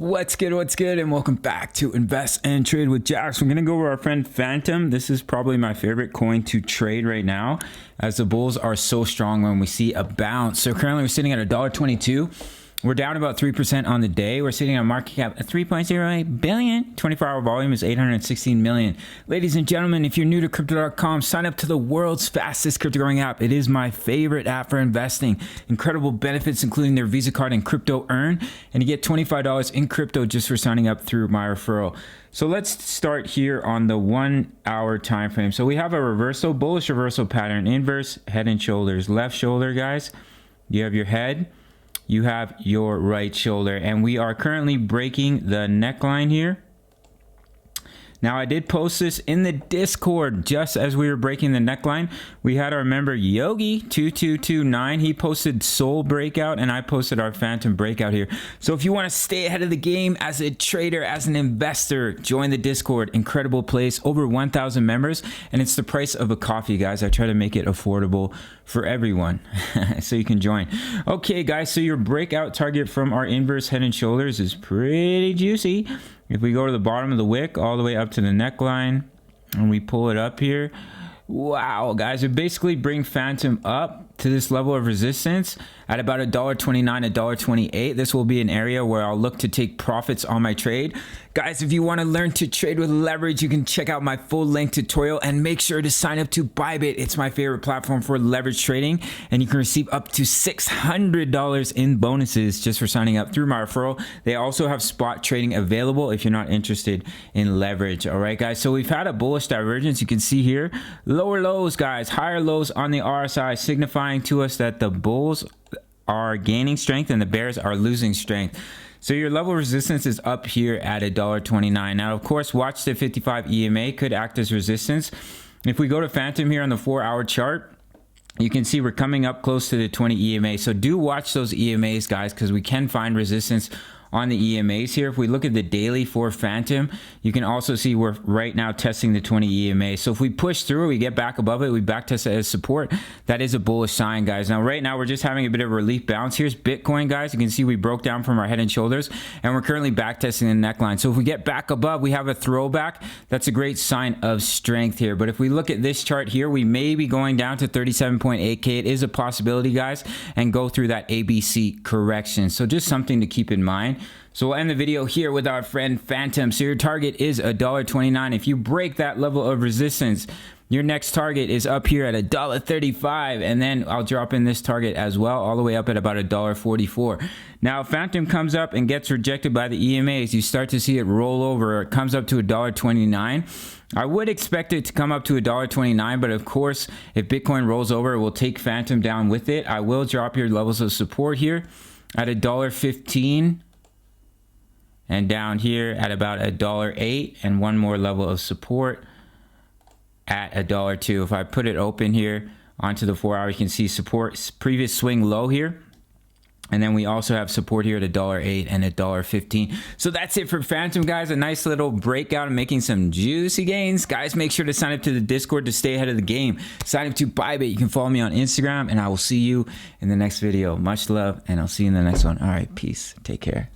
What's good, and welcome back to Invest and Trade with Jax. We're gonna go over our friend Fantom. This is probably my favorite coin to trade right now, as the bulls are so strong when we see a bounce. So currently we're sitting at $1.22. We're down about 3% on the day. We're sitting on a market cap of 3.08 billion. 24-hour volume is 816 million. Ladies and gentlemen, if you're new to crypto.com, sign up to the world's fastest crypto growing app. It is my favorite app for investing. Incredible benefits, including their Visa card and crypto earn. And you get $25 in crypto just for signing up through my referral. So let's start here on the 1 hour time frame. So we have a reversal, bullish reversal pattern, inverse head and shoulders. Left shoulder, guys. You have your head. You have your right shoulder, and we are currently breaking the neckline here. Now, I did post this in the Discord just as we were breaking the neckline. We had our member Yogi2229. He posted Soul Breakout, and I posted our Fantom Breakout here. So if you want to stay ahead of the game as a trader, as an investor, join the Discord. Incredible place, over 1,000 members, and it's the price of a coffee, guys. I try to make it affordable for everyone so you can join. Okay, guys, so your breakout target from our inverse head and shoulders is pretty juicy. If we go to the bottom of the wick all the way up to the neckline and we pull it up here, wow, guys, we basically bring Fantom up to this level of resistance at about $1.29, $1.28. This will be an area where I'll look to take profits on my trade. Guys, if you want to learn to trade with leverage, you can check out my full length tutorial, and make sure to sign up to Bybit. It's my favorite platform for leverage trading, and you can receive up to $600 in bonuses just for signing up through my referral. They also have spot trading available if you're not interested in leverage. All right, guys, so we've had a bullish divergence. You can see here, lower lows, guys, higher lows on the RSI, signifying to us that the bulls are gaining strength and the bears are losing strength. So your level of resistance is up here at $1.29. Now, of course, watch the 55 EMA could act as resistance. If we go to Fantom here on the 4-hour chart, you can see we're coming up close to the 20 EMA. So do watch those EMAs, guys, because we can find resistance on the EMAs here. If we look at the daily for Fantom, you can also see we're right now testing the 20 EMA. So if we push through, we get back above it, we back test it as support. That is a bullish sign, guys. Now, right now, we're just having a bit of a relief bounce. Here's Bitcoin, guys. You can see we broke down from our head and shoulders, and we're currently back testing the neckline. So if we get back above, we have a throwback. That's a great sign of strength here. But if we look at this chart here, we may be going down to 37.8K. It is a possibility, guys, and go through that ABC correction. So just something to keep in mind. So we'll end the video here with our friend Fantom. So your target is $1.29. If you break that level of resistance, your next target is up here at $1.35, and then I'll drop in this target as well, all the way up at about $1.44. Now, if Fantom comes up and gets rejected by the EMAs, you start to see it roll over. It comes up to $1.29. I would expect it to come up to $1.29, but of course, if Bitcoin rolls over, it will take Fantom down with it. I will drop your levels of support here at $1.15. And down here at about $1.08, and one more level of support at $1.02. If I put it open here onto the 4 hour, you can see support, previous swing low here. And then we also have support here at $1.08 and $1.15. So that's it for Fantom, guys. A nice little breakout and making some juicy gains. Guys, make sure to sign up to the Discord to stay ahead of the game. Sign up to Bybit. You can follow me on Instagram, and I will see you in the next video. Much love, and I'll see you in the next one. All right, peace. Take care.